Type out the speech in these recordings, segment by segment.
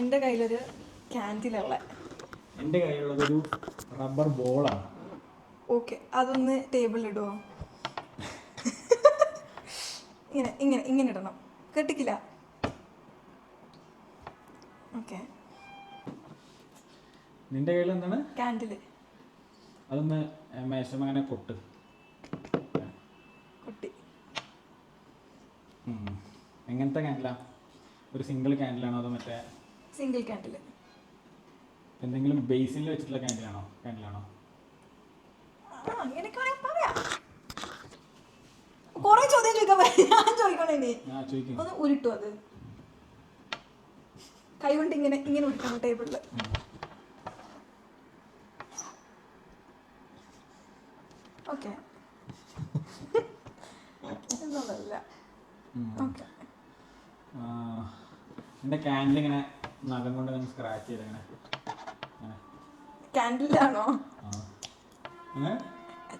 നിന്റെ കയ്യിലൊരു ക്യാൻഡിലുള്ള. എൻ്റെ കയ്യിലുള്ളതൊരു റബ്ബർ ബോളാണ്. ഓക്കെ, അതൊന്ന് ടേബിളിലിടുമോ? ഇങ്ങനെ ഇങ്ങനെ ഇങ്ങനെ ഇടണം, കെട്ടിക്കില്ല. ഓക്കെ. നിന്റെ കയ്യിൽ എന്താണ്? ക്യാൻഡിൽ. അതൊന്ന് മേശം അങ്ങനെ കൊട്ടി. എങ്ങനത്തെ ക്യാൻഡിലാ? ഒരു സിംഗിൾ ക്യാൻഡിലാണോ അതോ മറ്റേ? Single candle. എന്തെങ്കിലും ബേസിൽ വെച്ചിട്ടുള്ള ക്യാൻഡിലാണോ? അങ്ങനെയൊക്കെ പറയാം. കുറെ ചോദ്യം ചോദിക്കാൻ ഞാൻ ചോദിക്കണേ. ഒന്ന് ഉരുട്ടു, അത് കൈ കൊണ്ട് ഇങ്ങനെ ഇങ്ങനെ ഉരുട്ടണം ടേബിളില്. ഓക്കെ. എന്നല്ല. ഓക്കെ. എൻ്റെ ക്യാൻഡിൽ ഇങ്ങനെ നഖം കൊണ്ട് ഞാൻ സ്ക്രാച്ച് ചെയ്തങ്ങനെ. ക്യാൻഡിലാണോ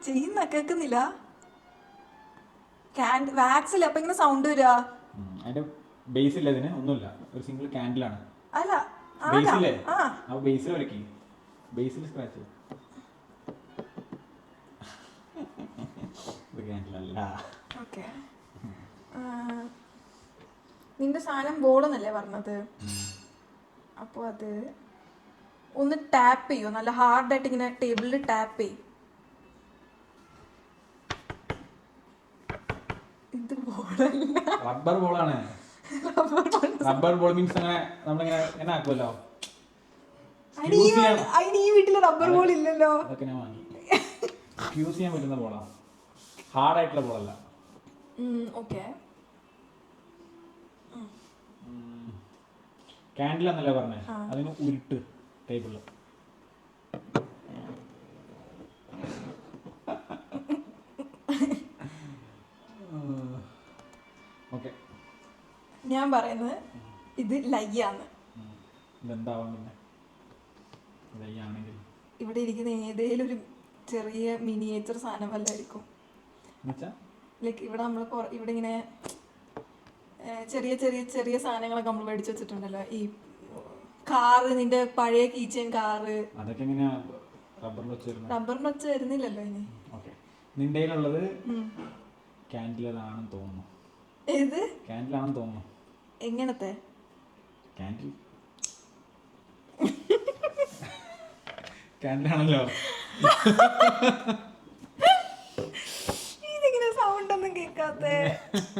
ചെയ്യുന്ന? കേൾക്കുന്നില്ല. വാക്സിൽ അപ്പൊ ഇങ്ങനെ സൗണ്ട് വരിക. അതിന്റെ ബേസ് ഇല്ല, ഇതിന് ഒന്നുമില്ല, ഒരു സിംഗിൾ ക്യാൻഡിലാണ്. അല്ല, ബേസില്ലേ? അപ്പൊ ബേസിൽ വരയ്ക്ക്, ബേസിൽ സ്ക്രാച്ച്. ക്യാൻഡിലല്ല. ഓക്കെ. നിന്റെ സാധനം ബോളെന്നല്ലേ പറഞ്ഞത്? അപ്പോൾ അത് ഒന്ന് ടാപ്പ് ചെയ്യോ, നല്ല ഹാർഡായിട്ട് ഇങ്ങനെ ടേബിളിൽ ടാപ്പ് ചെയ്യും. ഇത് ബോളല്ല, റബ്ബർ ബോളാണ്. റബ്ബർ ബോൾ മീൻസ് അങ്ങനെ നമ്മളിങ്ങനെ ഇങ്ങനെ ആക്കുമല്ലോ. അതിന് ഈ വീട്ടില് റബ്ബർ ബോൾ ഇല്ലല്ലോ. അതൊക്കെ ഞാൻ വാങ്ങി. യൂസ് ചെയ്യാൻ പറ്റുന്ന ബോളാണ്, ഹാർഡായിട്ടുള്ള ബോളല്ല. ഓക്കെ. ക്യാൻഡിലാന്നല്ലേ പറഞ്ഞേ? അതിന് ഉരുട്ട് ടേബിളിൽ. ഓക്കെ, ഞാൻ പറയുന്നത് ഇത് ലയ്യാന്ന്. ഇതെന്താവാം പിന്നെ ലയ്യാണെങ്കിൽ? ഇവിടെ ഇരിക്കുന്ന ഏതേലും ഒരു ചെറിയ മിനിയേച്ചർ സാധനം വല്ലതായിരിക്കും. ലൈക്ക് ഇവിടെ നമ്മൾ ഇവിടെ ഇങ്ങനെ ചെറിയ ചെറിയ ചെറിയ സാധനങ്ങളൊക്കെ നമ്മൾ മേടിച്ചു വെച്ചിട്ടുണ്ടല്ലോ. ഈ കാറ്, നിന്റെ പഴയ കീച്ചൻ കാറ്, അതൊക്കെ എങ്ങനെയാ റബ്ബറിന് ഒച്ച വരുന്നില്ലല്ലോ ഇനി. നിന്റെ കയ്യിലുള്ളത് ക്യാൻഡിലാണെന്ന് തോന്നുന്നു. ഏത് ക്യാൻഡിലാണെന്ന് തോന്നുന്നു. എങ്ങനത്തെ ക്യാൻഡിൽ? ക്യാൻഡിലാണല്ലോ. ഇതിങ്ങനെ സൗണ്ട് ഒന്നും കേൾക്കാത്ത